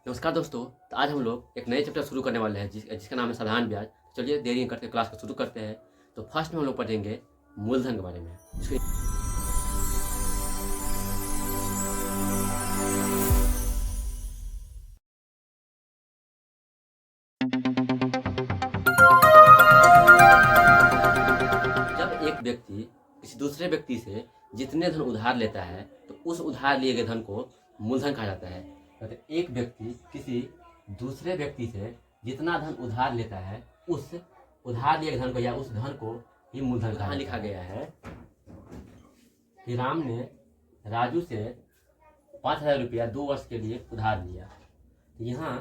नमस्कार दोस्तों। तो आज हम लोग एक नए चैप्टर शुरू करने वाले हैं जिसका नाम है साधारण ब्याज। चलिए देरी करके क्लास को शुरू करते हैं। तो फर्स्ट में हम लोग पढ़ेंगे मूलधन के बारे में। जब एक व्यक्ति किसी दूसरे व्यक्ति से जितने धन उधार लेता है तो उस उधार लिए गए धन को मूलधन कहा जाता है। तो एक व्यक्ति किसी दूसरे व्यक्ति से जितना धन उधार लेता है उस उधार लिए गए धन को या उस धन को ही मूलधन कहा लिखा गया है कि राम ने राजू से 5,000 रुपया 2 वर्ष के लिए उधार लिया। यहाँ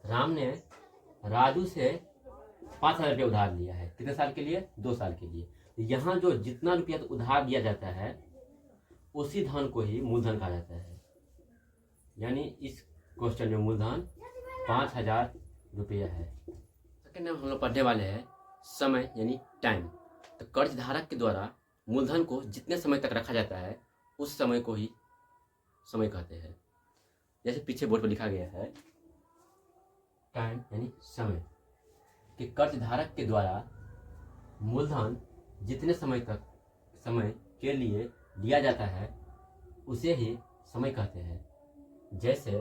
राम ने राजू से 5,000 रुपया उधार लिया है। कितने साल के लिए? 2 साल के लिए। यहाँ जो जितना रुपया तो उधार दिया जाता है उसी धन को ही मूलधन कहा जाता है। यानी इस क्वेश्चन में मूलधन 5,000 रुपया है। सेकंड हम लोग पढ़ने वाले हैं समय यानी टाइम। तो कर्ज धारक के द्वारा मूलधन को जितने समय तक रखा जाता है उस समय को ही समय कहते हैं। जैसे पीछे बोर्ड पर लिखा गया है टाइम यानी समय कि कर्ज धारक के द्वारा मूलधन जितने समय के लिए लिया जाता है उसे ही समय कहते हैं। जैसे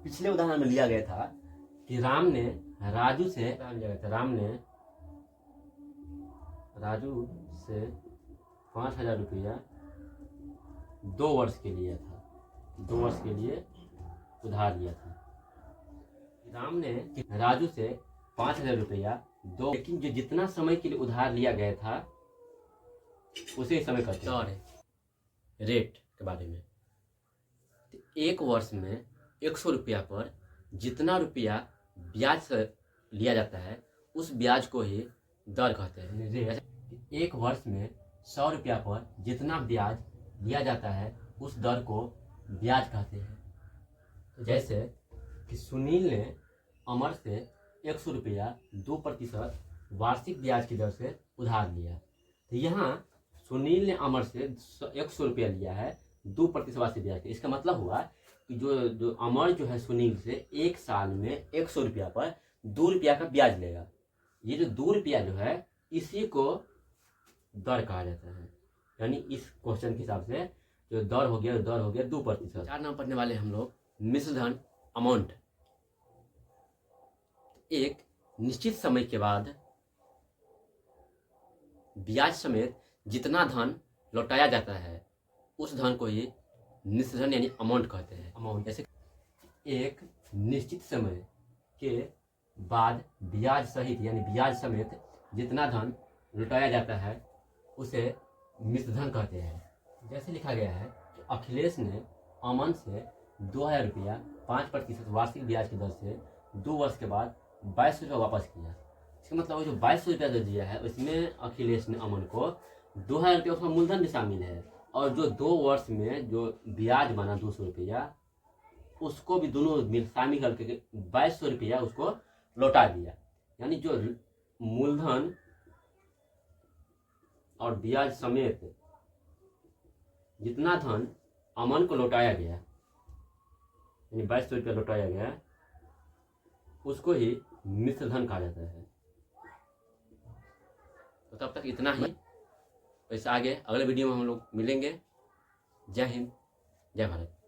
पिछले उदाहरण में लिया गया था कि राम ने राजू से राम ने राजू से 5,000 रुपया 2 वर्ष के लिए था 2 वर्ष के लिए उधार लिया था। राम ने राजू से 5,000 रुपया लेकिन जो जितना समय के लिए उधार लिया गया था उसे ही समय कहते हैं। रेट के बारे में तो 1 वर्ष में 100 रुपया पर जितना रुपया ब्याज से लिया जाता है उस ब्याज को ही दर कहते हैं। 1 वर्ष में 100 रुपया पर जितना ब्याज लिया जाता है उस दर को ब्याज कहते हैं। तो जैसे कि सुनील ने अमर से 100 रुपया 2% वार्षिक ब्याज की दर से उधार लिया। तो यहाँ सुनील ने अमर से 100 रुपया लिया है 2% वार्षिक ब्याज। इसका मतलब हुआ कि जो अमर जो है सुनील से 1 साल में 100 रुपया पर 2 रुपया का ब्याज लेगा। ये जो 2 रुपया जो है इसी को दर कहा जाता है। यानी इस क्वेश्चन के हिसाब से जो दर हो गया 2%। 4 नाम पढ़ने वाले हम लोग मिश्र धन अमाउंट। एक निश्चित समय के बाद ब्याज समेत जितना धन लौटाया जाता है उस धन को ही मिश्र धन यानी अमाउंट कहते हैं। अमाउंट जैसे एक निश्चित समय के बाद ब्याज सहित यानी ब्याज समेत जितना धन लौटाया जाता है उसे मिश्र धन कहते हैं। जैसे लिखा गया है कि अखिलेश ने अमन से 2,000 रुपया 5% वार्षिक ब्याज की दर से 2 वर्ष के बाद 22 रुपया वापस किया। इसका मतलब वो जो 22 रुपया जो दिया है उसमें अखिलेश ने अमन को 2,000 रुपया उसमें मूलधन भी शामिल है और जो 2 वर्ष में जो ब्याज बना 200 रुपया उसको भी दोनों शामिल करके 2200 रुपया उसको लौटा दिया। यानी जो मूलधन और ब्याज समेत जितना धन अमन को लौटाया गया यानी 2200 रुपया लौटाया गया उसको ही मिश्र धन कहा जाता है। तो तब तक इतना ही। वैसे आगे अगले वीडियो में हम लोग मिलेंगे। जय हिंद, जय भारत।